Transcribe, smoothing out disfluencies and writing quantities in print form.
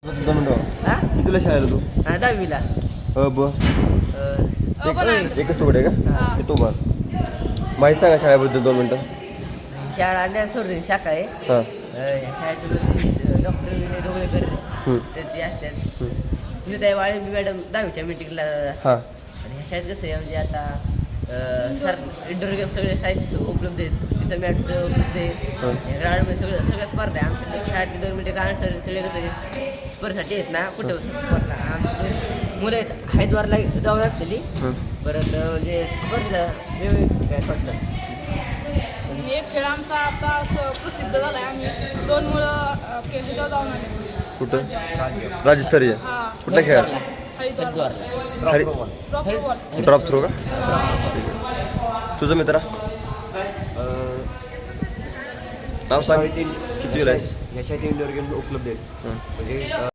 2 मिनिटं. हा कितीला शाळेला तू? 10वीला. ब एकच तुकडे का? येतो मग माहिती सांगा शाळेबद्दल 2 मिनिटं. शाळा ज्ञानसोर्धनी शाखा आहे. हां ह्या शाळेचे डॉक्टर विनय ढोबळेकर ते असतात. सुनीताई वाळे मॅडम 10वीच्या मीटिंगला असतात. हां आणि ह्या शाळेत कसं आहे म्हणजे आता सर इंडोर गेम सगळे साहित्य उपलब्ध आहेत. कुस्तीचं मॅट उपलब्ध आहे. ग्राउंडमध्ये सगळ्या स्पर्धा आहे. आमच्या शाळेतली 2 मिनिटं काय सर तिकडे कसं स्पर्धेसाठी आहेत ना कुठं स्पर्धा आमचे मुलं आहेत हरिद्वारला जाऊन असलेली. परत म्हणजे स्पर्धा वेगवेगळी काय पडतं. एक खेळ आमचा आता प्रसिद्ध झाला आहे. आम्ही 2 मुलं ह्याच्यावर जाऊन आले. कुठं? राज्यस्तरीय कुठला खेळ? ड्रॉप थ्रो का? तुझं मित्रा नाव सांग. किती वेळा या शाळेत इंडोर गेम उपलब्ध आहेत म्हणजे